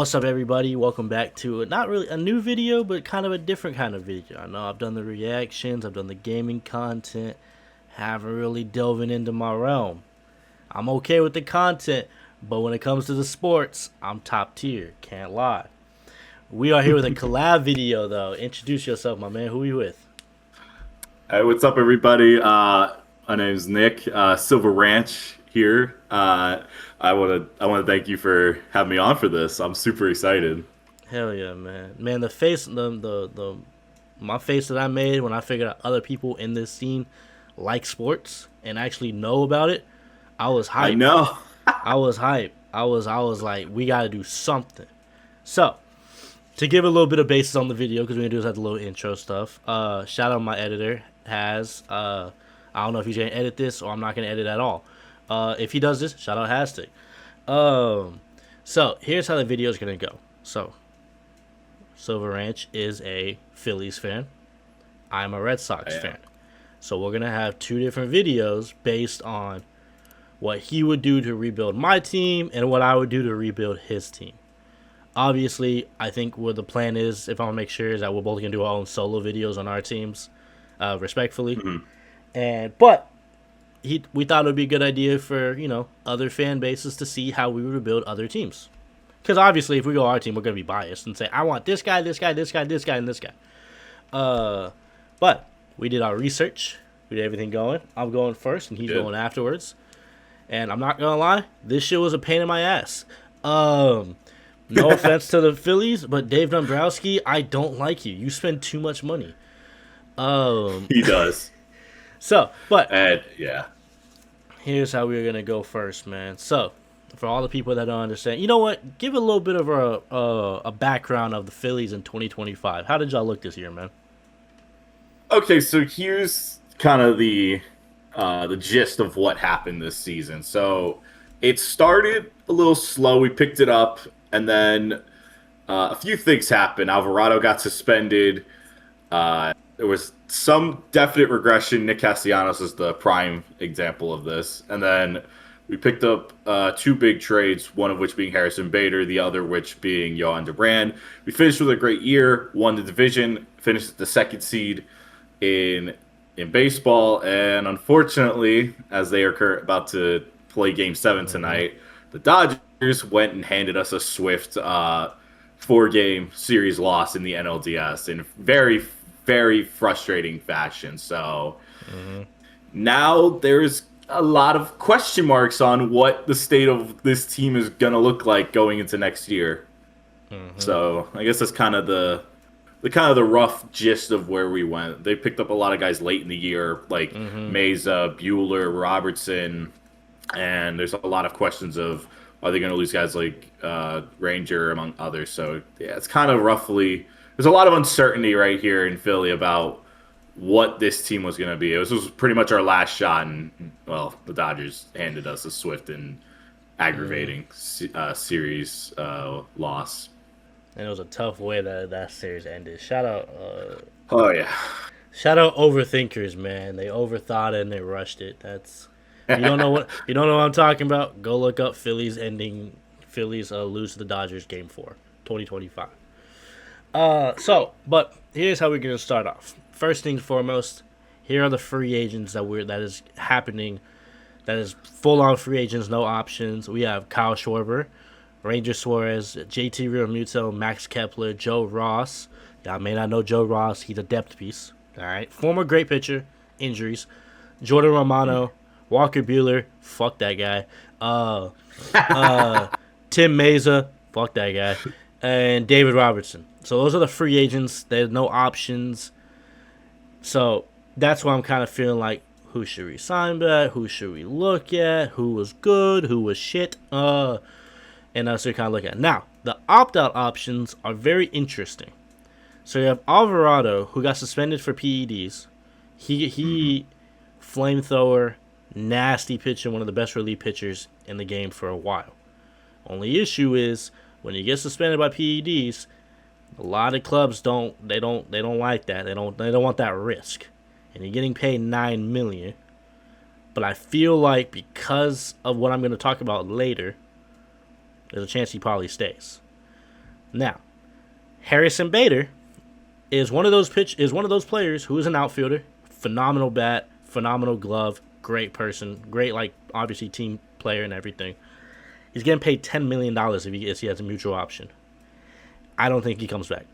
What's up, everybody? Welcome back to not really a new video, but kind of a different kind of video. I know I've done the reactions, I've done the gaming content, haven't really delving into my realm. I'm okay with the content, but when it comes to the sports, I'm top tier. Can't lie. We are here with a collab video, though. Introduce yourself, my man. Who are you with? Hey, what's up, everybody? My name's Nick, Silver Ranch here. I want to thank you for having me on for this. I'm super excited. Hell yeah, man. Man, my face that I made when I figured out other people in this scene like sports and actually know about it, I was I hyped. know. I was hyped. I was like, we gotta do something. So, to give a little bit of basis on the video, because we're gonna do like the little intro stuff. Shout out my editor has. I don't know if he's gonna edit this or I'm not gonna edit at all. If he does this, shout out Hastic. Um, so here's how the video is gonna go. So, Silver Ranch is a Phillies fan. I'm a Red I Sox am. fan. So we're gonna have two different videos based on what he would do to rebuild my team and what I would do to rebuild his team. Obviously, I think what the plan is, if I want to make sure, is that we're both gonna do our own solo videos on our teams, respectfully. Mhm. But we thought it would be a good idea for other fan bases to see how we would rebuild other teams. Because obviously, if we go our team, we're gonna be biased and say, I want this guy, this guy, this guy, this guy, and this guy. Uh, but we did our research. We did everything going. I'm going first, and We he's did. going afterwards. And I'm not gonna lie, this shit was a pain in my ass. No offense to the Phillies, but Dave Dombrowski, I don't like you. You spend too much money. Um, He does. but And yeah. here's how we're gonna go first, man. So, for all the people that don't understand, you know what? Give a little bit of a background of the Phillies in 2025. How did y'all look this year, man? Okay, so here's kind of the gist of what happened this season. So it started a little slow. We picked it up, and then a few things happened. Alvarado got suspended. There was some definite regression. Nick Castellanos is the prime example of this. And then we picked up two big trades, one of which being Harrison Bader, the other which being Johan Duran. We finished with a great year, won the division, finished the second seed in baseball, and unfortunately, as they are about to play Game 7 Mm-hmm. tonight, the Dodgers went and handed us a swift four-game series loss in the NLDS in very, very frustrating fashion. So Mm-hmm. now there's a lot of question marks on what the state of this team is going to look like going into next year. Mm-hmm. So I guess that's kind of the rough gist of where we went. They picked up a lot of guys late in the year, like Mm-hmm. Meza, Bueller, Robertson, and there's a lot of questions of are they going to lose guys like Ranger among others. So yeah, it's kind of roughly there's a lot of uncertainty right here in Philly about what this team was going to be. This was pretty much our last shot, and well, the Dodgers handed us a swift and Mm. aggravating series loss. And it was a tough way that series ended. Oh yeah. Shout out overthinkers, man. They overthought it and they rushed it. That's if you don't know what I'm talking about, go look up Phillies ending. Phillies lose to the Dodgers game 4, 2025. But here's how we're gonna start off. First things foremost, here are the free agents that is happening. That is full on free agents, no options. We have Kyle Schwarber, Ranger Suarez, JT Realmuto, Max Kepler, Joe Ross. Y'all may not know Joe Ross. He's a depth piece. All right. Former great pitcher. Injuries. Jordan Romano, Walker Bueller. Fuck that guy. Uh, Tim Meza. Fuck that guy. And David Robertson. So those are the free agents. There's no options. So that's why I'm kind of feeling like who should we sign back? Who should we look at? Who was good? Who was shit? And that's what we kind of look at. Now, the opt out options are very interesting. So you have Alvarado, who got suspended for PEDs. Mhm. He flamethrower, nasty pitcher, one of the best relief pitchers in the game for a while. Only issue is when you get suspended by PEDs, a lot of clubs don't like that. They don't want that risk. And you're getting paid 9 million. But I feel like because of what I'm going to talk about later, there's a chance he probably stays. Now, Harrison Bader is one of those players who is an outfielder, phenomenal bat, phenomenal glove, great person, great like obviously team player and everything. He's getting paid $10 million if he has a mutual option. I don't think he comes back.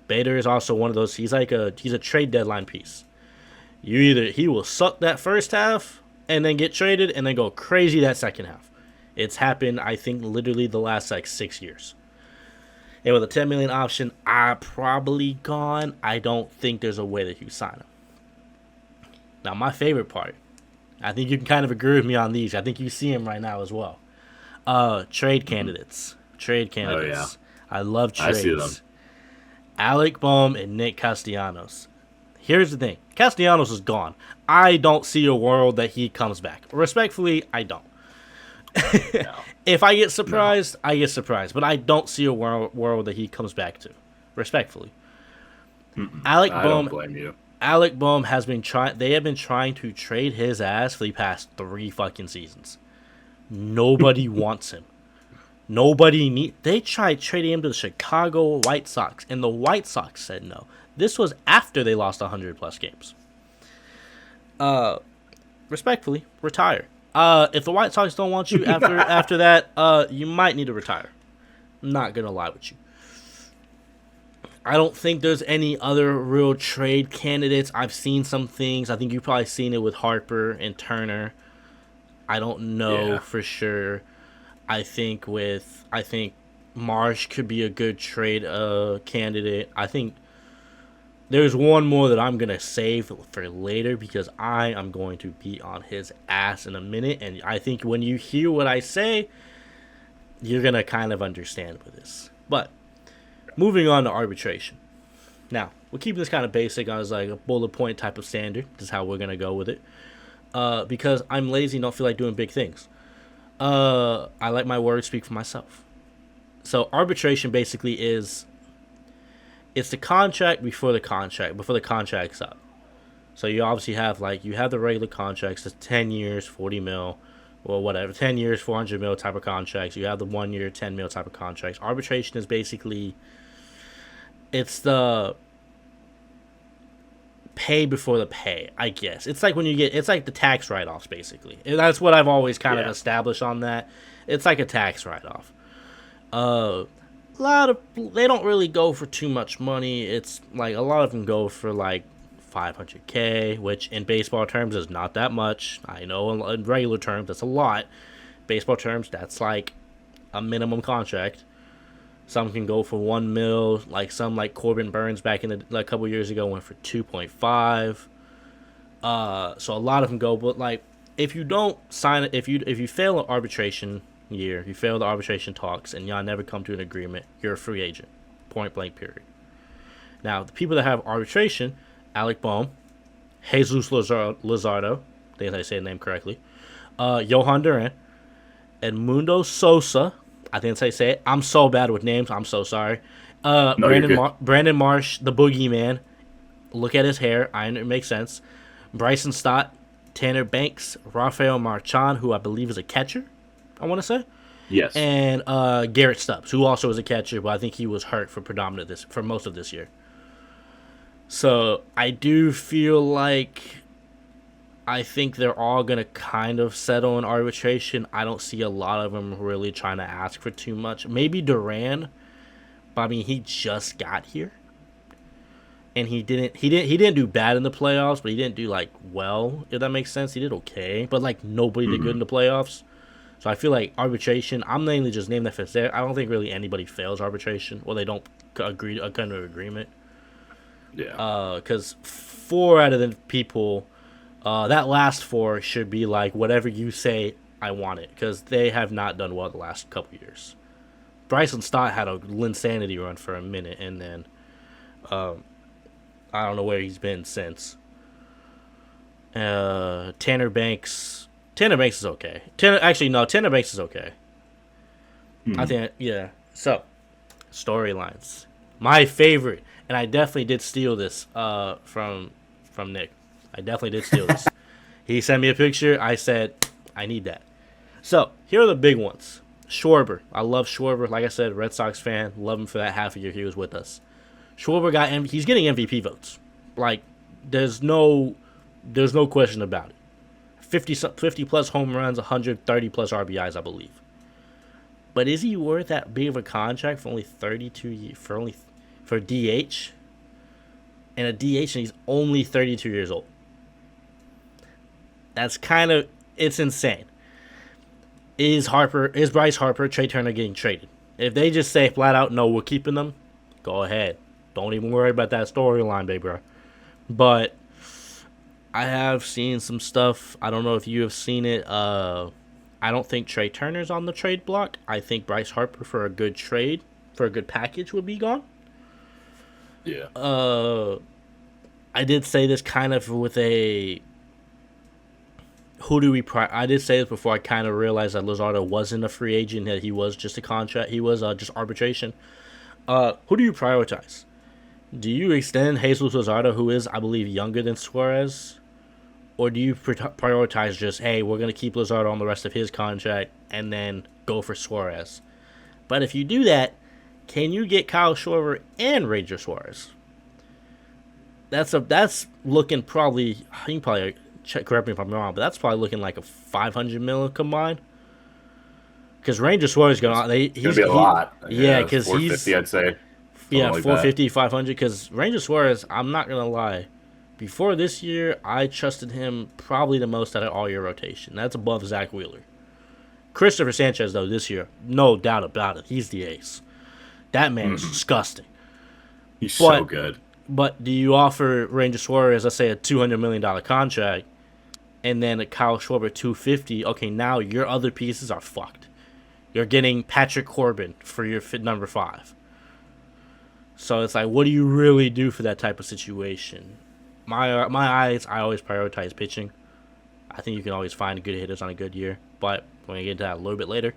Bader is also one of those. He's a trade deadline piece. He will suck that first half and then get traded and then go crazy that second half. It's happened, I think, literally the last like 6 years. And with a $10 million option, I'm probably gone. I don't think there's a way that you sign him. Now, my favorite part, I think you can kind of agree with me on these. I think you see him right now as well. Trade candidates. Trade candidates. Oh, yeah. I love trades. I see them. Alec Boehm and Nick Castellanos. Here's the thing. Castellanos is gone. I don't see a world that he comes back. Respectfully, I don't. No. If I get surprised, I get surprised. But I don't see a world that he comes back to. Respectfully. I don't blame you. Alec Boehm has been trying. They have been trying to trade his ass for the past 3 fucking seasons. Nobody wants him. They tried trading him to the Chicago White Sox, and the White Sox said no. This was after they lost 100+ games. Respectfully, retire. If the White Sox don't want you after that, you might need to retire. I'm not gonna lie with you. I don't think there's any other real trade candidates. I've seen some things. I think you've probably seen it with Harper and Turner. I don't know for sure. I think Marsh could be a good trade candidate. I think there's one more that I'm going to save for later because I am going to be on his ass in a minute. And I think when you hear what I say, you're going to kind of understand with this. But moving on to arbitration. Now, we're keeping this kind of basic. I was like a bullet point type of standard. This is how we're going to go with it. Because I'm lazy and don't feel like doing big things. I let my words speak for myself. So arbitration basically it's the contract before the contract's up. So you obviously have the regular contracts, the 10 years, 40 mil, or whatever, 10 years, 400 mil type of contracts. You have the 1 year, 10 mil type of contracts. Arbitration is basically, it's the pay before the pay, I guess. It's like it's like the tax write-offs, basically. And that's what I've always kind of established on that. It's like a tax write-off. They don't really go for too much money. It's like a lot of them go for like $500K, which in baseball terms is not that much. I know in regular terms that's a lot. Baseball terms, that's like a minimum contract. Some can go for $1 million, like some like Corbin Burns back in a couple years ago went for 2.5. So a lot of them go, but like if you don't sign it, if you fail an arbitration year, you fail the arbitration talks, and y'all never come to an agreement, you're a free agent, point blank, period. Now the people that have arbitration: Alec Boehm, Jesus Luzardo, I think I say the name correctly, Johan Duran, Edmundo Sosa. I think that's how you say it. I'm so bad with names. I'm so sorry. Brandon Marsh, the boogeyman. Look at his hair. It makes sense. Bryson Stott, Tanner Banks, Rafael Marchand, who I believe is a catcher, I want to say. Yes. And Garrett Stubbs, who also is a catcher, but I think he was hurt for most of this year. So I do feel like I think they're all going to kind of settle in arbitration. I don't see a lot of them really trying to ask for too much. Maybe Duran, but I mean, he just got here. And he didn't do bad in the playoffs, but he didn't do like well, if that makes sense. He did okay, but like nobody did good in the playoffs. So I feel like arbitration, I'm mainly just naming that if it's there. I don't think really anybody fails arbitration or they don't come to an agreement. Yeah. Because 4 out of the people, that last 4 should be like whatever you say, I want it, because they have not done well the last couple years. Bryson Stott had a Linsanity run for a minute, and then I don't know where he's been since. Tanner Banks is okay. Tanner Banks is okay. I think, yeah. So, storylines. My favorite, and I definitely did steal this from Nick. I definitely did steal this. He sent me a picture. I said, I need that. So, here are the big ones. Schwarber. I love Schwarber. Like I said, Red Sox fan. Love him for that half a year he was with us. Schwarber he's getting MVP votes. Like, there's no question about it. 50 plus home runs, 130 plus RBIs, I believe. But is he worth that big of a contract for only 32 years, for DH? And a DH, and he's only 32 years old. That's it's insane. Is Bryce Harper, Trey Turner getting traded? If they just say flat out, no, we're keeping them, go ahead. Don't even worry about that storyline, baby. But I have seen some stuff. I don't know if you have seen it. I don't think Trey Turner's on the trade block. I think Bryce Harper for a good trade, for a good package, would be gone. Yeah. I did say this kind of with a I did say this before I kind of realized that Luzardo wasn't a free agent, that he was just a contract. He was just arbitration. Who do you prioritize? Do you extend Jesus Luzardo, who is, I believe, younger than Suarez? Or do you prioritize just, hey, we're going to keep Luzardo on the rest of his contract and then go for Suarez? But if you do that, can you get Kyle Schwarber and Ranger Suarez? That's looking probably, you can probably correct me if I'm wrong, but that's probably looking like a $500 million combined. Because Ranger Suarez he's gonna be a lot. Yeah, because he's I'd say. Yeah, like 450, 500. Because Ranger Suarez, I'm not gonna lie, before this year, I trusted him probably the most out of all your rotation. That's above Zach Wheeler. Christopher Sanchez, though, this year, no doubt about it, he's the ace. That man is disgusting. He's so good. But do you offer Ranger Suarez, let's say, a $200 million contract, and then a Kyle Schwarber $250? Okay, now your other pieces are fucked. You're getting Patrick Corbin for your number 5. So it's like, what do you really do for that type of situation? My eyes, I always prioritize pitching. I think you can always find good hitters on a good year, but we're going to get into that a little bit later.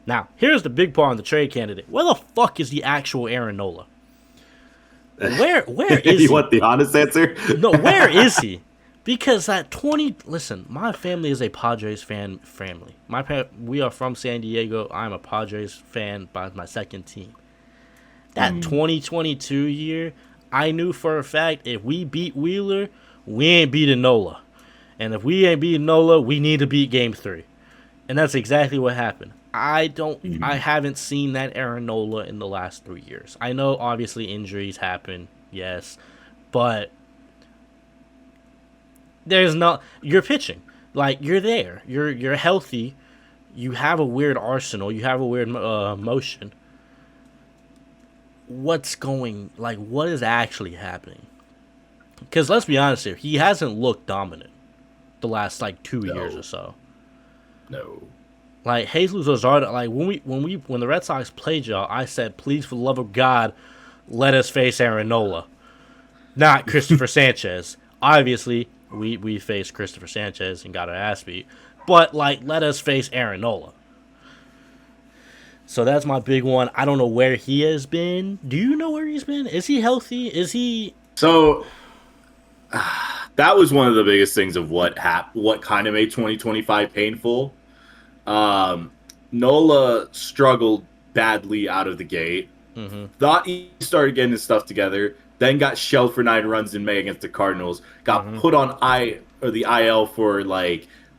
Now, here's the big part on the trade candidate. Where the fuck is the actual Aaron Nola? Where is he? You want the honest answer? No, where is he? Because listen, my family is a Padres fan family. We are from San Diego. I'm a Padres fan by my second team. That 2022 year, I knew for a fact if we beat Wheeler, we ain't beating Nola. And if we ain't beating Nola, we need to beat Game 3. And that's exactly what happened. I haven't seen that Aaron Nola in the last 3 years. I know obviously injuries happen, yes, but you're pitching. Like, you're there. You're healthy. You have a weird arsenal. You have a weird motion. What is actually happening? Because let's be honest here, he hasn't looked dominant the last 2 years or so. No. Like, Jesus Luzardo, like, when the Red Sox played y'all, I said, please, for the love of God, let us face Aaron Nola. Not Christopher Sanchez. Obviously, we faced Christopher Sanchez and got our ass beat. But, let us face Aaron Nola. So that's my big one. I don't know where he has been. Do you know where he's been? Is he healthy? Is he... So, that was one of the biggest things of what kind of made 2025 painful. Nola struggled badly out of the gate. Mm-hmm. Thought he started getting his stuff together. Then got shelled for 9 runs in May against the Cardinals. Got put on the IL for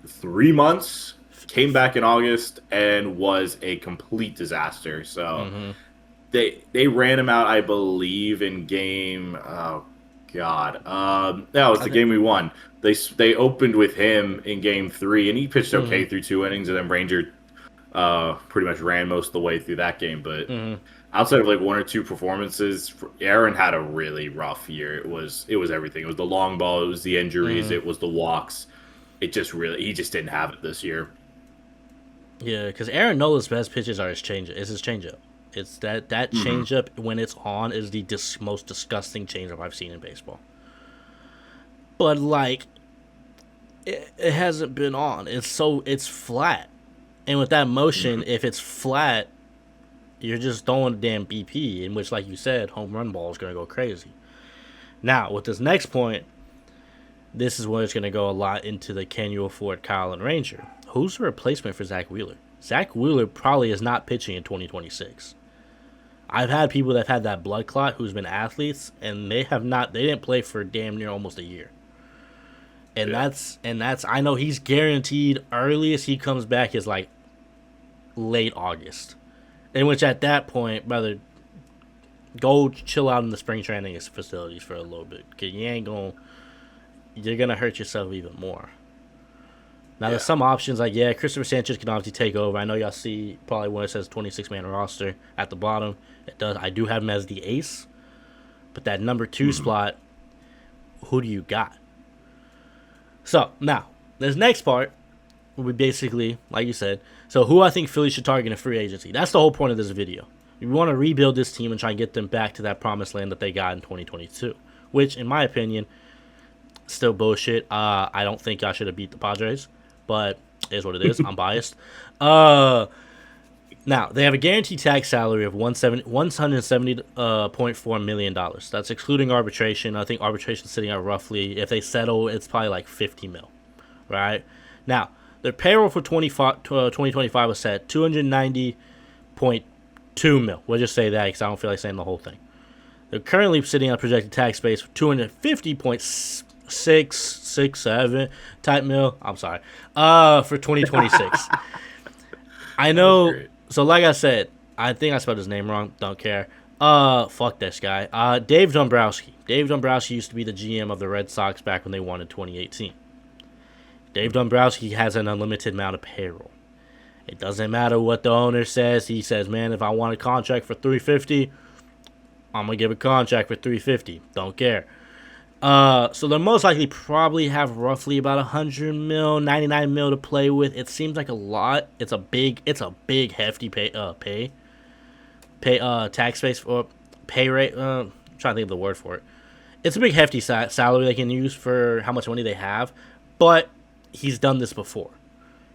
3 months. Came back in August and was a complete disaster. So they ran him out, I believe, in game. Oh God, that was the game we won. They opened with him in Game 3, and he pitched okay through 2 innings, and then Ranger pretty much ran most of the way through that game. But outside of 1 or 2 performances, Aaron had a really rough year. It was everything. It was the long ball, it was the injuries, it was the walks. He just didn't have it this year. Yeah, because Aaron Nola's best pitches are his changeup. It's that changeup when it's on is the most disgusting changeup I've seen in baseball. But it hasn't been on. It's flat, and with that motion, if it's flat, you're just throwing a damn BP. In which, like you said, home run ball is gonna go crazy. Now with this next point, this is where it's gonna go a lot into the can you afford Kyle and Ranger. Who's the replacement for Zach Wheeler? Zach Wheeler probably is not pitching in 2026. I've had people that have had that blood clot who's been athletes, and they didn't play for damn near almost a year. And Yeah. that's I know he's guaranteed earliest he comes back is like late August. In which at that point, brother, go chill out in the spring training facilities for a little bit. Cause you're gonna hurt yourself even more. Now there's some options like Christopher Sanchez can obviously take over. I know y'all see probably when it says 26-man roster at the bottom. It does. I do have him as the ace, but that number 2 spot, who do you got? So now this next part will be basically like you said. So who I think Philly should target in free agency. That's the whole point of this video. We want to rebuild this team and try and get them back to that promised land that they got in 2022, which in my opinion, still bullshit. I don't think y'all should have beat the Padres. But it is what it is. I'm biased. Now, they have a guaranteed tax salary of $170.4 million. That's excluding arbitration. I think arbitration is sitting at roughly, if they settle, it's probably like $50 million. Right? Now, their payroll for 2025 was set at $290.2 million. We'll just say that because I don't feel like saying the whole thing. They're currently sitting on a projected tax base of $250.667 type mil. I'm sorry. For 2026. I know. So like I said, I think I spelled his name wrong. Don't care. Fuck this guy. Dave Dombrowski. Dave Dombrowski used to be the GM of the Red Sox back when they won in 2018. Dave Dombrowski has an unlimited amount of payroll. It doesn't matter what the owner says. He says, man, if I want a contract for $350, I'm gonna give a contract for $350. Don't care. So they'll most likely probably have roughly about $100 million, $99 million to play with. It seems like a lot. It's a big hefty tax base or pay rate. I'm trying to think of the word for it. It's a big hefty salary they can use for how much money they have, but he's done this before.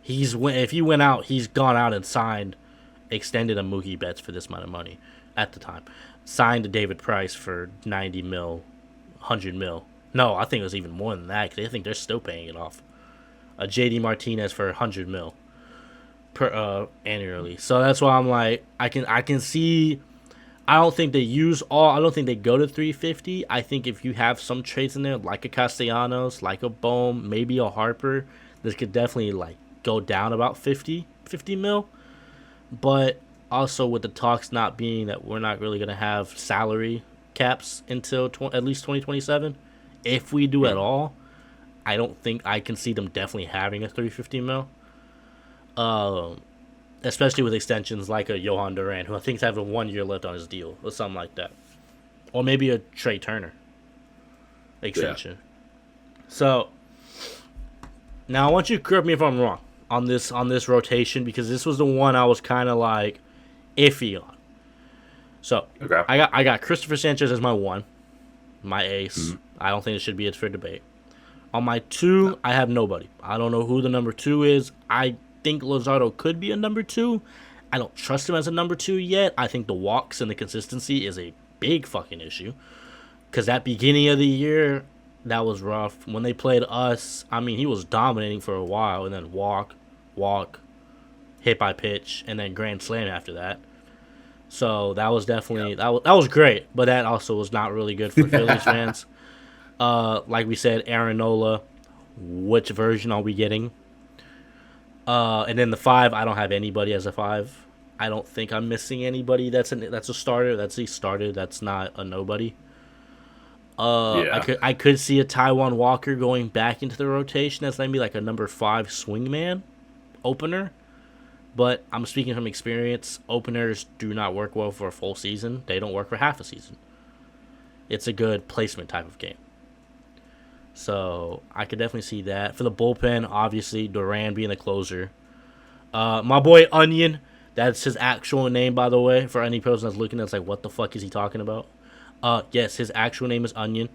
If he went out, he's gone out and extended a Mookie Betts for this amount of money at the time. Signed a David Price for $90 million. $100 million. No, I think it was even more than that because I think they're still paying it off. A JD Martinez for $100 million per annually. So that's why I'm like, I can see. I don't think they go to 350. I think if you have some trades in there, like a Castellanos, like a Bohm, maybe a Harper, this could definitely like go down about 50 mil. But also with the talks not being that we're not really gonna have salary caps until at least 2027. If we do at all, I don't think I can see them definitely having a 350 mil. Especially with extensions like a Johan Duran, who I think is having 1 year left on his deal or something like that, or maybe a Trey Turner extension. Yeah. So now I want you to correct me if I'm wrong on this rotation because this was the one I was kind of like iffy on. So okay. I got Christopher Sanchez as my 1, my ace. Mm-hmm. I don't think it should be for debate. On my 2, I have nobody. I don't know who the number 2 is. I think Luzardo could be a number 2. I don't trust him as a number 2 yet. I think the walks and the consistency is a big fucking issue. Because that beginning of the year, that was rough. When they played us, I mean, he was dominating for a while and then walk, hit by pitch, and then grand slam after that. So that was definitely that was great, but that also was not really good for Phillies fans. Like we said, Aaron Nola, which version are we getting? And then the 5, I don't have anybody as a 5. I don't think I'm missing anybody that's a starter. That's a starter. That's not a nobody. I could see a Taijuan Walker going back into the rotation as maybe like a number 5 swingman opener. But I'm speaking from experience. Openers do not work well for a full season. They don't work for half a season. It's a good placement type of game. So I could definitely see that. For the bullpen, obviously, Duran being the closer. My boy Onion, that's his actual name, by the way, for any person that's looking that's like, what the fuck is he talking about? Yes, his actual name is Onion.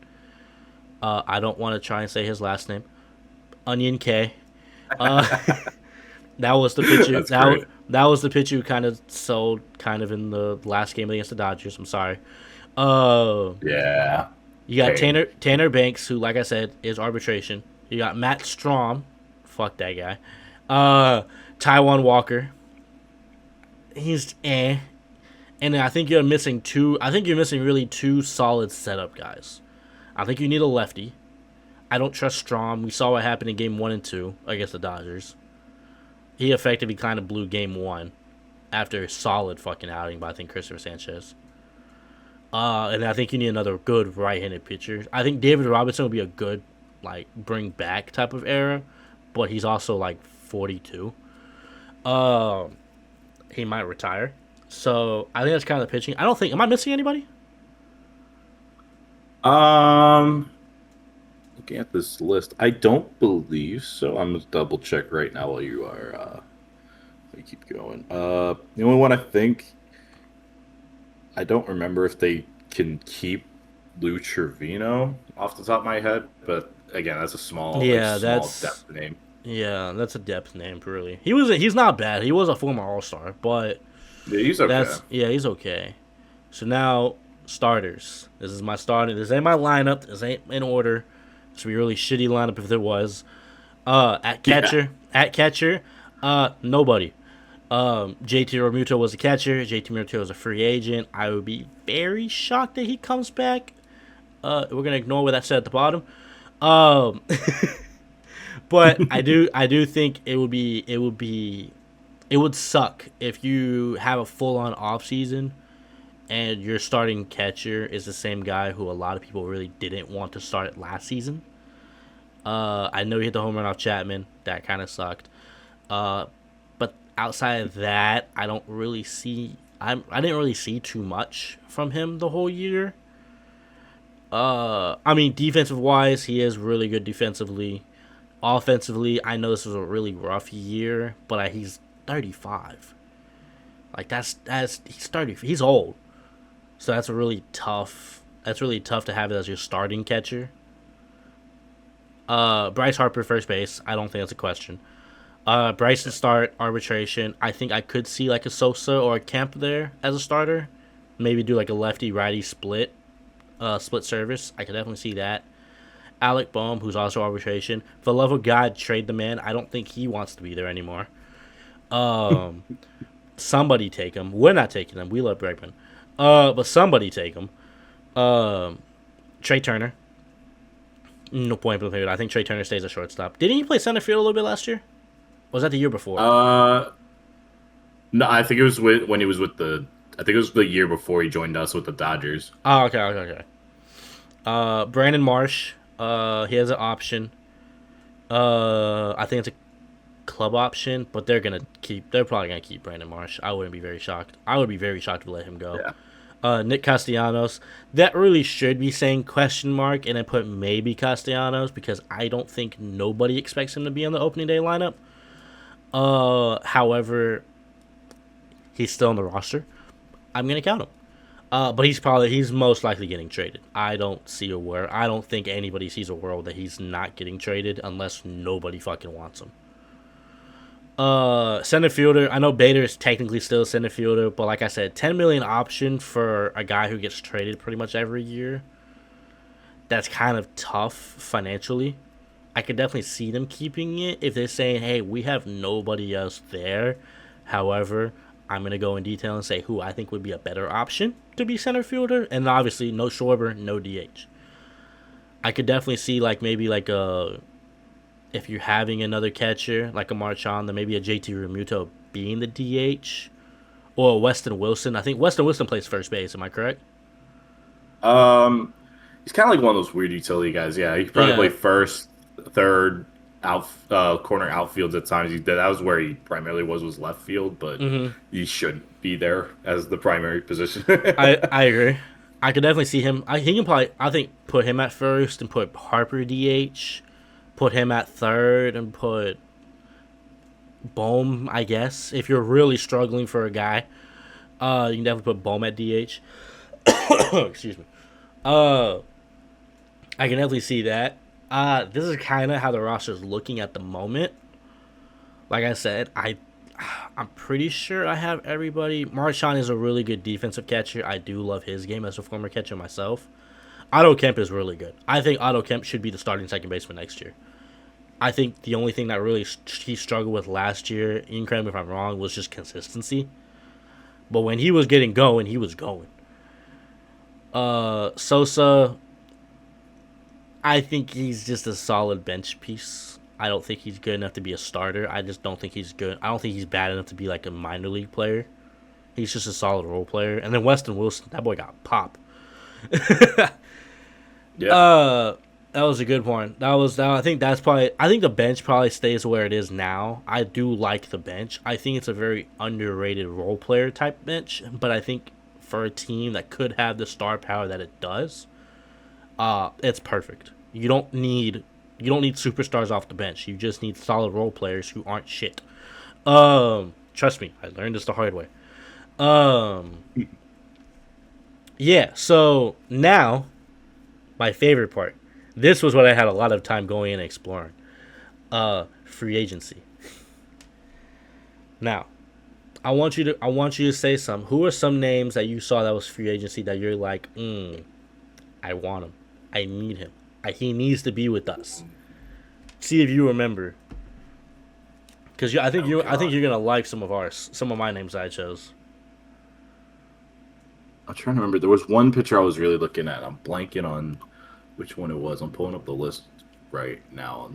I don't want to try and say his last name. Onion K. That was the pitcher. That was the pitcher who kind of sold kind of in the last game against the Dodgers. I'm sorry. Yeah. You got Tanner Banks, who, like I said, is arbitration. You got Matt Strom. Fuck that guy. Taijuan Walker. he's eh. And I think you're missing two. I think you're missing really two solid setup guys. I think you need a lefty. I don't trust Strom. We saw what happened in game 1 and 2 against the Dodgers. He effectively kind of blew game 1 after a solid fucking outing by I think Christopher Sanchez. And I think you need another good right-handed pitcher. I think David Robinson would be a good like bring back type of era, but he's also like 42. He might retire. So I think that's kind of the pitching. I don't think. Am I missing anybody? Um, Looking at this list, I don't believe so. I'm gonna double check right now while you are you keep going. The only one I think I don't remember if they can keep Lou Trevino off the top of my head, but again, that's a small, Yeah, small that's depth name. yeah, that's a depth name. Really, he's not bad. He was a former All Star, but Yeah, he's okay. he's okay. So now starters. This is my starting. This ain't my lineup. This ain't in order. This would be a really shitty lineup if there was. At catcher, nobody. JT Realmuto was a catcher. JT Realmuto was a free agent. I would be very shocked that he comes back. We're gonna ignore what that said at the bottom. Um, but I do think it would suck if you have a full on off season and your starting catcher is the same guy who a lot of people really didn't want to start last season. I know he hit the home run off Chapman. That kind of sucked. But outside of that, I don't really see. I didn't really see too much from him the whole year. I mean, defensive wise, he is really good defensively. Offensively, I know this was a really rough year, but he's 35. Like he's 30. He's old, so that's a really tough. That's really tough to have it as your starting catcher. Bryce Harper, first base. I don't think that's a question. Bryson start arbitration. I think I could see like a Sosa or a Kemp there as a starter. Maybe do like a lefty righty split service. I could definitely see that. Alec Boehm, who's also arbitration. For the love of God, trade the man. I don't think he wants to be there anymore. Somebody take him. We're not taking him. We love Bregman. But somebody take him. Trey Turner. No point in the I think Trey Turner stays a shortstop. Didn't he play center field a little bit last year? Or was that the year before? No, I think it was when he was with the. I think it was the year before he joined us with the Dodgers. Oh, okay. Brandon Marsh. He has an option. I think it's a club option, but they're probably gonna keep Brandon Marsh. I wouldn't be very shocked. I would be very shocked to let him go. Yeah. Nick Castellanos. That really should be saying question mark, and I put maybe Castellanos because I don't think nobody expects him to be on the opening day lineup. However, he's still on the roster. I'm gonna count him. But he's most likely getting traded. I don't think anybody sees a world that he's not getting traded unless nobody fucking wants him. Center fielder. I know Bader is technically still a center fielder, but like I said, $10 million option for a guy who gets traded pretty much every year. That's kind of tough financially. I could definitely see them keeping it if they're saying, "Hey, we have nobody else there." However, I'm gonna go in detail and say who I think would be a better option to be center fielder, and obviously no Schwarber, no DH. I could definitely see maybe if you're having another catcher like a Marchand, then maybe a JT Realmuto being the DH, or a Weston Wilson. I think Weston Wilson plays first base. Am I correct? He's kind of like one of those weird utility guys. Yeah, he could probably play first, third, corner outfields at times. That was where he primarily was left field, but he shouldn't be there as the primary position. I agree. I could definitely see him. He can probably, I think, put him at first and put Harper DH, put him at third and put Bohm, I guess. If you're really struggling for a guy, you can definitely put Bohm at DH. Excuse me. I can definitely see that. This is kind of how the roster is looking at the moment. Like I said, I'm pretty sure I have everybody. Marchand is a really good defensive catcher. I do love his game as a former catcher myself. Otto Kemp is really good. I think Otto Kemp should be the starting second baseman next year. I think the only thing that really he struggled with last year, correct me if I'm wrong, was just consistency. But when he was getting going, he was going. Sosa, I think he's just a solid bench piece. I don't think he's good enough to be a starter. I just don't think he's good. I don't think he's bad enough to be like a minor league player. He's just a solid role player. And then Weston Wilson, that boy got pop. Yeah. That was a good one. I think that's probably. I think the bench probably stays where it is now. I do like the bench. I think it's a very underrated role player type bench. But I think for a team that could have the star power that it does, it's perfect. You don't need superstars off the bench. You just need solid role players who aren't shit. Trust me, I learned this the hard way. Yeah. So now, my favorite part. This was what I had a lot of time going and exploring. Free agency. Now, I want you to say some. Who are some names that you saw that was free agency that you're like, I want him. I need him. He needs to be with us. See if you remember. Because I think you're gonna like some of my names I chose. I'm trying to remember. There was one pitcher I was really looking at. I'm blanking on which one it was. I'm pulling up the list right now.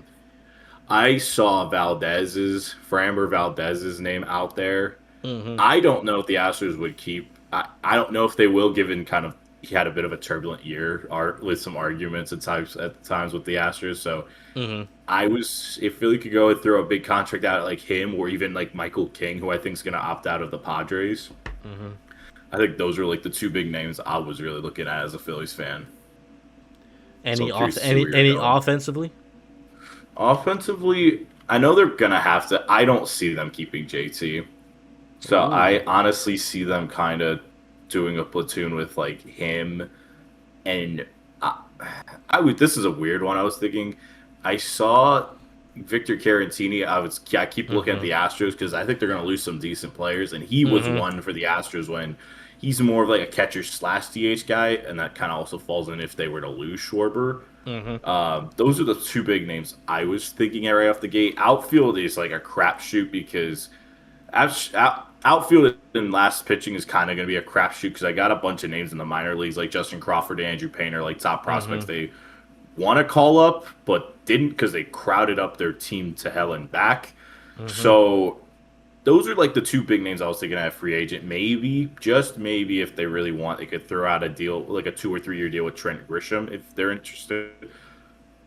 I saw Framber Valdez's name out there. Mm-hmm. I don't know if the Astros would keep. I don't know if they will, given kind of he had a bit of a turbulent year with some arguments at times with the Astros. So if Philly could go and throw a big contract out like him, or even like Michael King, who I think is going to opt out of the Padres. I think those are like the two big names I was really looking at as a Phillies fan. Any offensively? Offensively, I know they're gonna have to. I don't see them keeping JT, so I honestly see them kind of doing a platoon with like him, and I would. This is a weird one. I was thinking, I saw Victor Caratini. I keep looking at the Astros because I think they're gonna lose some decent players, and he was one for the Astros when. He's more of like a catcher / DH guy, and that kind of also falls in if they were to lose Schwarber. Those are the two big names I was thinking right off the gate. Outfield is like a crapshoot because outfield and last pitching is kind of going to be a crapshoot because I got a bunch of names in the minor leagues like Justin Crawford and Andrew Painter, like top prospects they want to call up but didn't because they crowded up their team to hell and back. So those are like the two big names I was thinking at free agent. Maybe, just maybe, if they really want, they could throw out a deal, like a 2 or 3 year deal with Trent Grisham if they're interested.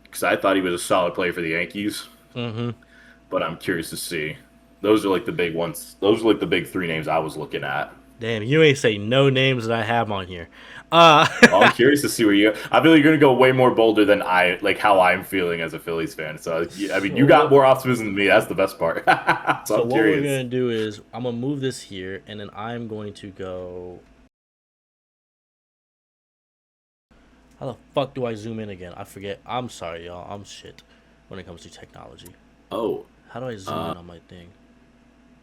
Because I thought he was a solid player for the Yankees. But I'm curious to see. Those are like the big ones. Those are like the big three names I was looking at. Damn, you ain't say no names that I have on here. Well, I'm curious to see where you. I feel you're gonna go way more bolder than how I'm feeling as a Phillies fan. So I mean, you got more optimism than me. That's the best part. so what we're gonna do is I'm gonna move this here, and then I'm going to go. How the fuck do I zoom in again? I forget. I'm sorry, y'all. I'm shit when it comes to technology. Oh. How do I zoom in on my thing?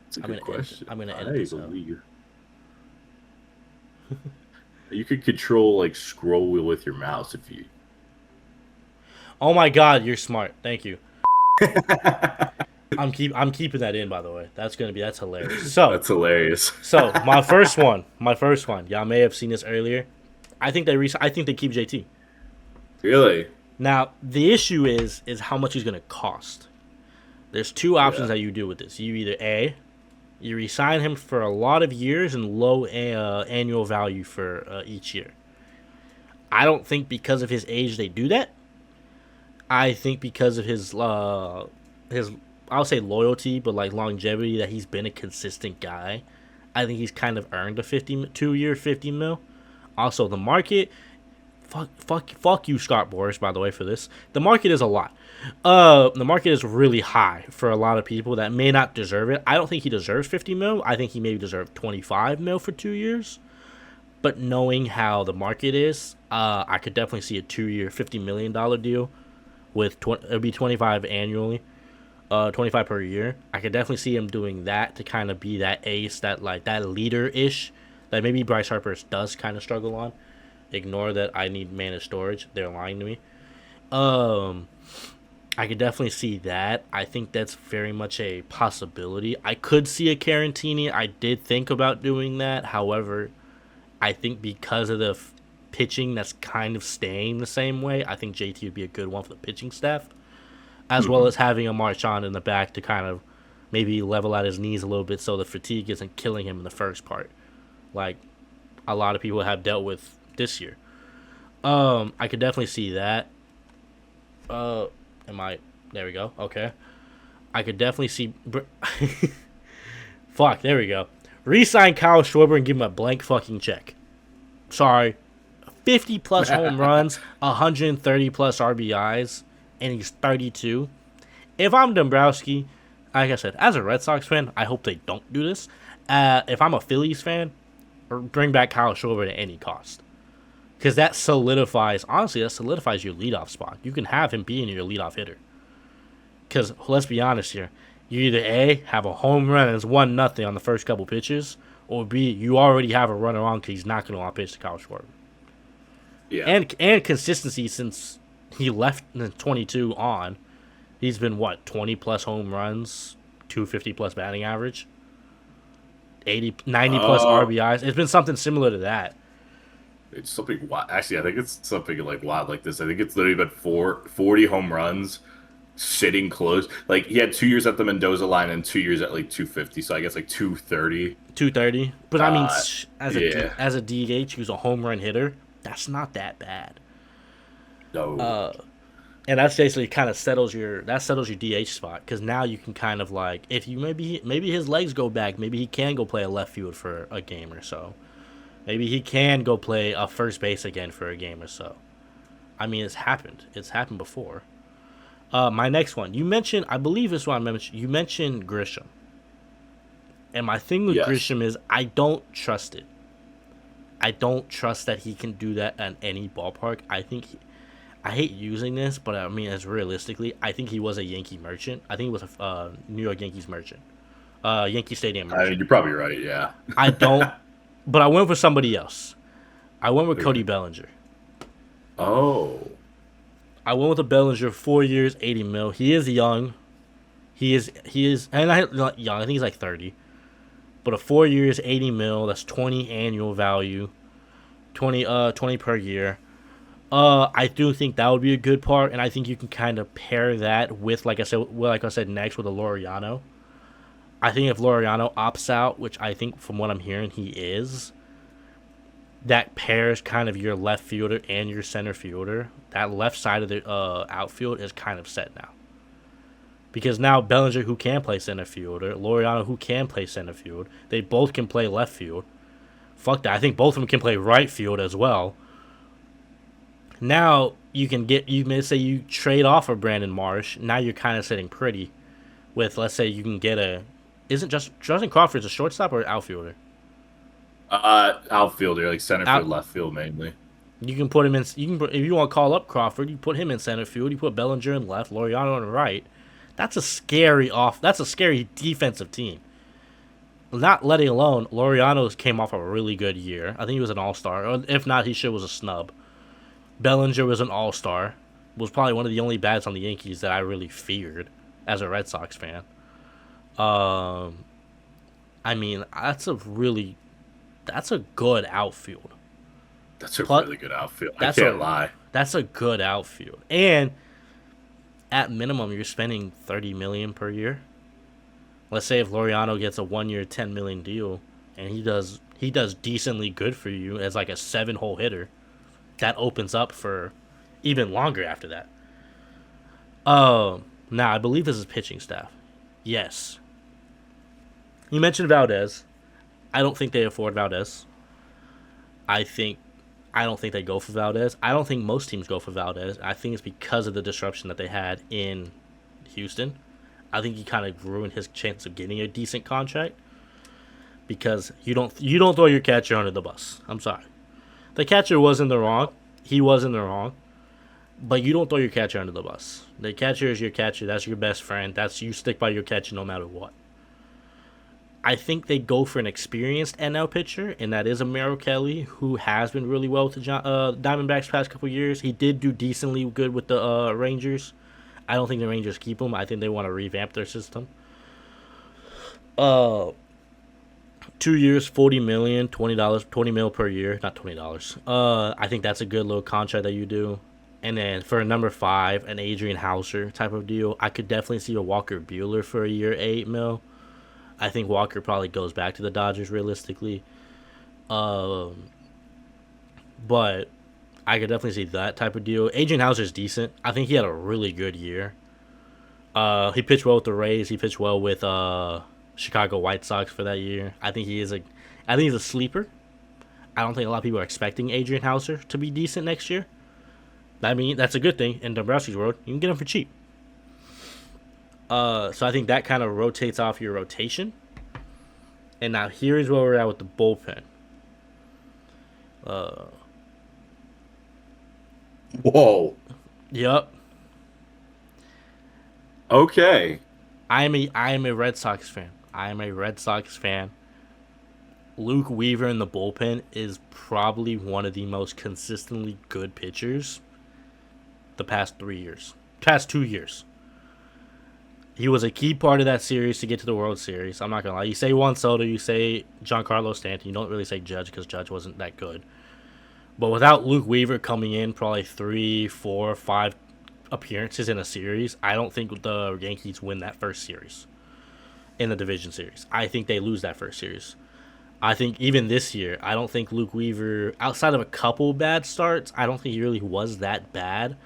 That's a good question. I'm gonna edit this out. You could control like scroll wheel with your mouse if you. Oh my god, you're smart. Thank you. I'm keeping that in, by the way. That's hilarious. So that's hilarious. So my first one. Y'all may have seen this earlier. I think they keep JT. Really? Now the issue is how much he's gonna cost. There's two options that you do with this. You either you re-sign him for a lot of years and low annual value for each year. I don't think because of his age they do that. I think because of his I'll say loyalty, but like longevity, that he's been a consistent guy. I think he's kind of earned a 2-year $50 million. Also, the market. Fuck you, Scott Boras, by the way, for this. The market is a lot. The market is really high for a lot of people that may not deserve it. I don't think he deserves $50 million. I think he maybe deserves $25 million for 2 years. But knowing how the market is, I could definitely see a 2-year $50 million deal with it'll be 25 annually, 25 per year. I could definitely see him doing that to kind of be that ace, that leader ish that maybe Bryce Harper does kind of struggle on. Ignore that I need managed storage. They're lying to me. I I could definitely see that. I think that's very much a possibility. I could see a Carantini. I did think about doing that. However, I think because of the pitching that's kind of staying the same way, I think JT would be a good one for the pitching staff, as well Mhm. as having a Marchand in the back to kind of maybe level out his knees a little bit so the fatigue isn't killing him in the first part, like a lot of people have dealt with this year. I could definitely see that. Uh, am I? There we go. Okay, I could definitely see. Fuck. There we go. Resign Kyle Schwarber and give him a blank fucking check. Sorry, 50 plus home runs, 130 plus RBIs, and he's 32. If I'm Dombrowski, like I said, as a Red Sox fan, I hope they don't do this. If I'm a Phillies fan, bring back Kyle Schwarber at any cost. Because that solidifies, honestly, that solidifies your leadoff spot. You can have him being your leadoff hitter. Because let's be honest here, you either A, have a home run and it's 1-0 on the first couple pitches, or B, you already have a runner on because he's not going to want to pitch to Kyle Schwarber. Yeah. And consistency since he left in 22 on, he's been what, 20 plus home runs, 250 plus batting average, 90 plus Uh, RBIs. It's been something similar to that. it's something wild. Actually, I think it's something like wild like this. I think it's literally been 40 home runs sitting close. Like he had 2 years at the Mendoza line and 2 years at like 250. So I guess like 230. 230. But I mean, Uh, yeah. as a DH who's a home run hitter, that's not that bad. No. And that's basically kind of settles your DH spot because now you can kind of like if you maybe his legs go back, maybe he can go play a left field for a game or so. Maybe he can go play a first base again for a game or so. I mean, it's happened. It's happened before. My next one, you mentioned, I believe this one I mentioned. You mentioned Grisham, and my thing with Yes. Grisham is I don't trust it. I don't trust that he can do that at any ballpark. I hate using this, but I mean, as realistically, I think he was a Yankee merchant. I think he was a New York Yankees merchant, Yankee Stadium I mean, merchant. you're probably right. Yeah. I don't, but I went for somebody else. I went with Cody Bellinger. Oh. I went with a Bellinger, 4 years, 80 mil. He is young. And I not young. I think he's like 30. But a 4 years, 80 mil. That's 20 annual value, 20 per year. I do think that would be a good part, and I think you can kind of pair that with, like I said next with a Laureano. I think if Laureano opts out, which I think from what I'm hearing he is, that pairs kind of your left fielder and your center fielder. That left side of the outfield is kind of set now. Because now Bellinger, who can play center fielder, Laureano, who can play center field, they both can play left field. Fuck that. I think both of them can play right field as well. Now you may say you trade off of Brandon Marsh. Now you're kind of sitting pretty with, let's say you can get isn't just Justin Crawford's a shortstop or outfielder? Outfielder, like center Out, field, left field mainly. you can put him in. If you want to call up Crawford, you put him in center field. You put Bellinger in left, Laureano on the right. That's a scary That's a scary defensive team. Not letting alone Laureano came off a really good year. I think he was an all-star. Or if not, he sure was a snub. Bellinger was an all-star. Was probably one of the only bats on the Yankees that I really feared as a Red Sox fan. I mean, that's a good outfield. That's a Plus, really good outfield. I that's can't a lie. that's a good outfield. And at minimum, you're spending $30 million per year. Let's say if Laureano gets a 1 year, $10 million deal, and he does decently good for you as like a 7 hole hitter, that opens up for even longer after that. Now I believe this is pitching staff. Yes, you mentioned Valdez. I don't think they afford Valdez. I think I don't think they go for Valdez. I don't think most teams go for Valdez. I think it's because of the disruption that they had in Houston. I think he kind of ruined his chance of getting a decent contract because you don't throw your catcher under the bus. I'm sorry. The catcher was in the wrong. He was in the wrong. But you don't throw your catcher under the bus. The catcher is your catcher. That's your best friend. You stick by your catcher no matter what. I think they go for an experienced NL pitcher, and that is Amaro Kelly, who has been really well with the Diamondbacks past couple years. He did do decently good with the Rangers. I don't think the Rangers keep him. I think they want to revamp their system. Uh, 2 years, 40 million, $20, 20 mil per year, not $20. I think that's a good little contract that you do. And then for a number 5, an Adrian Hauser type of deal, I could definitely see a Walker Buehler for a year, 8 mil. I think Walker probably goes back to the Dodgers realistically. Um, but I could definitely see that type of deal. Adrian Hauser's decent. I think he had a really good year. He pitched well with the Rays. He pitched well with Chicago White Sox for that year. I think he's a sleeper. I don't think a lot of people are expecting Adrian Hauser to be decent next year. I mean, that's a good thing in Dombrowski's world. You can get him for cheap. So I think that kind of rotates off your rotation. And now here's where we're at with the bullpen. Whoa. Yep. Okay. I am a Red Sox fan. Luke Weaver in the bullpen is probably one of the most consistently good pitchers the past 2 years. He was a key part of that series to get to the World Series. I'm not gonna lie. You say Juan Soto, you say Giancarlo Stanton. You don't really say Judge because Judge wasn't that good. But without Luke Weaver coming in probably 3, 4, 5 appearances in a series, I don't think the Yankees win that first series in the division series. I think they lose that first series. I think even this year, I don't think Luke Weaver, outside of a couple bad starts, I don't think he really was that bad.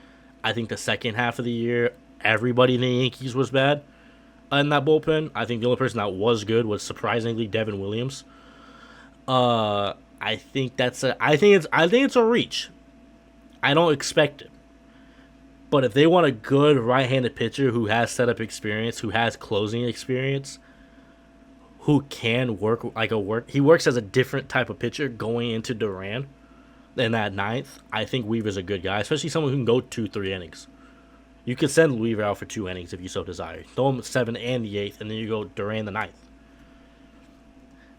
I think the second half of the year, everybody in the Yankees was bad in that bullpen. I think the only person that was good was surprisingly Devin Williams. I think it's a reach. I don't expect it. But if they want a good right-handed pitcher who has setup experience, who has closing experience, who can he works as a different type of pitcher going into Duran in that ninth, I think Weaver's a good guy, especially someone who can go 2-3 innings. You could send Weaver out for 2 innings if you so desire. Throw him 7 and the 8th, and then you go Duran the ninth.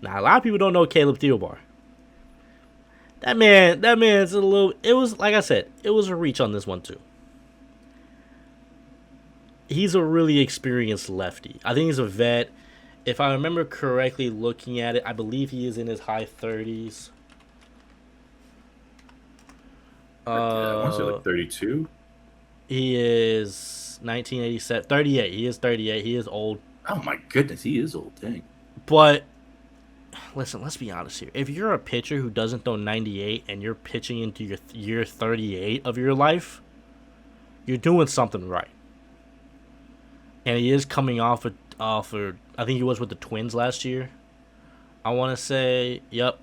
Now, a lot of people don't know Caleb Thielbar. That man's a little. It was, like I said, it was a reach on this one too. He's a really experienced lefty. I think he's a vet. If I remember correctly looking at it, I believe he is in his high 30s. I want to say like 32. He is 1987, 38. He is 38. He is old. Oh my goodness, he is old, dang. But listen, let's be honest here. If you're a pitcher who doesn't throw 98 and you're pitching into your year 38 of your life, you're doing something right. And he is coming off I think he was with the Twins last year. I want to say, yep.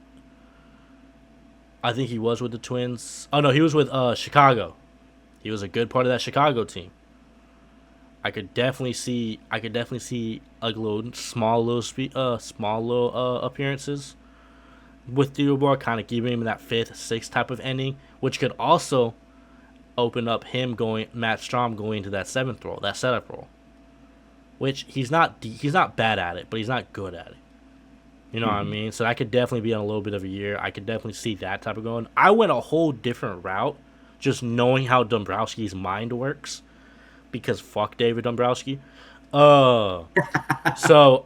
I think he was with the Twins. Oh no, he was with Chicago. He was a good part of that Chicago team. I could definitely see like small little appearances with Theodore, kind of giving him that 5th, 6th type of ending, which could also open up Matt Strom going into that 7th role, that setup role. Which he's not bad at it, but he's not good at it. You know what I mean? So that could definitely be on a little bit of a year. I could definitely see that type of going. I went a whole different route, just knowing how Dombrowski's mind works, because fuck David Dombrowski. So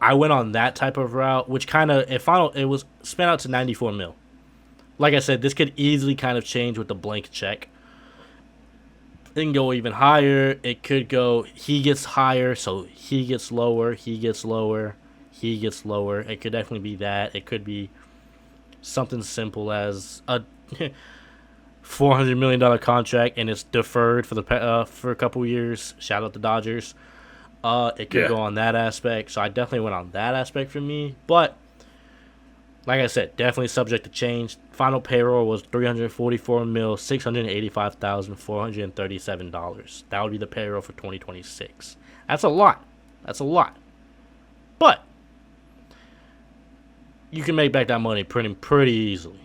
I went on that type of route, which kind of it was spent out to 94 mil. Like I said, this could easily kind of change with the blank check. It can go even higher. It could go, he gets higher, so he gets lower, he gets lower, he gets lower. It could definitely be that. It could be something simple as a $400 million contract and it's deferred for a couple years. Shout out to Dodgers. It could go on that aspect. So I definitely went on that aspect for me. But like I said, definitely subject to change. Final payroll was $344,685,437. That would be the payroll for 2026. That's a lot. But you can make back that money pretty easily.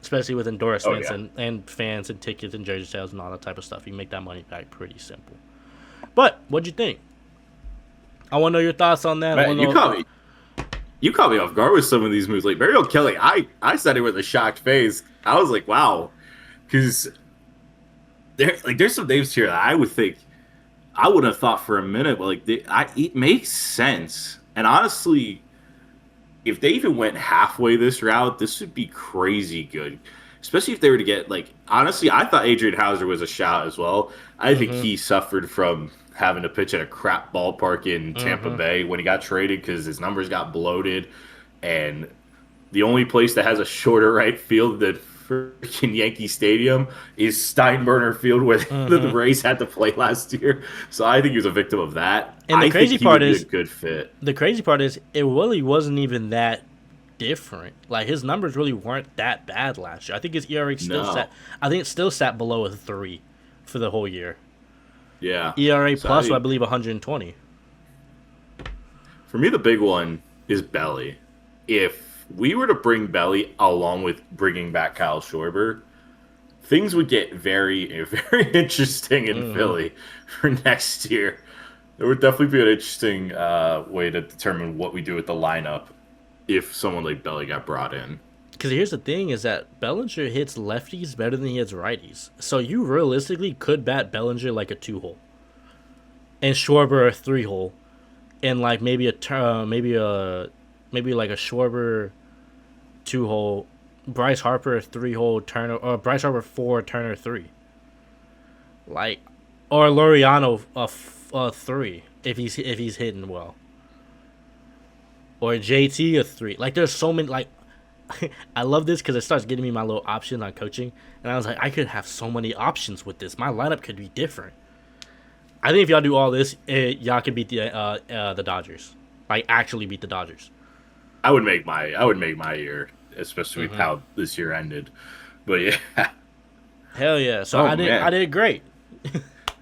Especially with endorsements and fans and tickets and jersey sales and all that type of stuff. You can make that money back pretty simple. But what'd you think? I want to know your thoughts on that. Man, you caught me off guard with some of these moves. Like Mariel Kelly, I said it with a shocked face. I was like, wow. Because there's some names here that I would think I wouldn't have thought for a minute, but like it makes sense. And honestly, if they even went halfway this route, this would be crazy good. Especially if they were to get like honestly, I thought Adrian Hauser was a shout as well. I think Mm-hmm. he suffered from having to pitch at a crap ballpark in Tampa Mm-hmm. Bay when he got traded because his numbers got bloated, and the only place that has a shorter right field than freaking Yankee Stadium is Steinbrenner Field, where the Mm-hmm. Rays had to play last year. So I think he was a victim of that. And I think he would be a good fit. the crazy part is, it really wasn't even that different. Like, his numbers really weren't that bad last year. I think his ERA still No, sat. I think it still sat below a 3 for the whole year. yeah. ERA So plus, I believe, 120. for me, the big one is Belly. If we were to bring Belly along with bringing back Kyle Schwarber, things would get very, very interesting in Mm-hmm. Philly for next year. There would definitely be an interesting way to determine what we do with the lineup if someone like Belly got brought in. Because here's the thing: is that Bellinger hits lefties better than he hits righties. So you realistically could bat Bellinger like a 2-hole, and Schwarber a 3-hole, and like maybe maybe like a Schwarber 2-hole, Bryce Harper a 3-hole, Turner, or Bryce Harper 4, Turner 3, like, or Laureano a 3 if he's hitting well, or JT a 3. Like, there's so many, like. I love this because it starts getting me my little options on coaching, and I was like, I could have so many options with this. My lineup could be different. I think if y'all do all this, y'all can beat the Dodgers. Like, actually beat the Dodgers. I would make my year, especially with Mm-hmm. how this year ended. But yeah, Hell yeah! So oh I man, did great.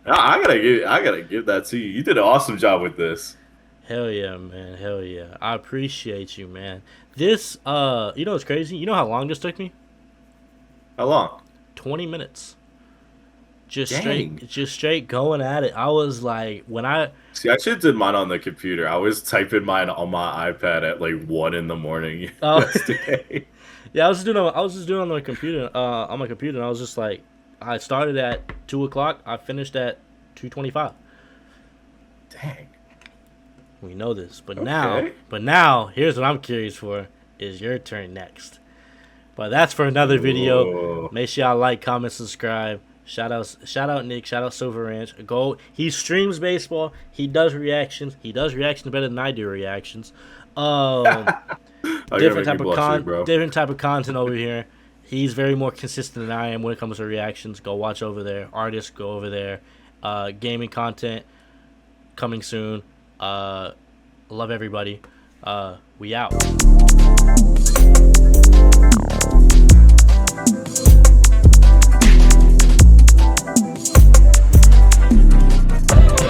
I gotta give that to you. You did an awesome job with this. Hell yeah, man. Hell yeah. I appreciate you, man. This you know what's crazy? You know how long this took me? How long? 20 minutes. Dang. Just straight going at it. I was like, when I See, I should have did mine on the computer. I was typing mine on my iPad at like 1 in the morning oh yesterday. yeah, I was just doing it on my computer, and I was just like, I started at 2 o'clock, I finished at 2:25. Dang. We know this, Okay. but now, here's what I'm curious for: is your turn next. But that's for another video. Oh. Make sure y'all like, comment, subscribe. Shout out Nick, shout out Silver Ranch. Go. He streams baseball. He does reactions. He does reactions better than I do reactions. Um, I gotta make me blush, bro. different type of content over here. He's very more consistent than I am when it comes to reactions. Go watch over there. Artists, go over there. Gaming content coming soon. Love everybody. We out.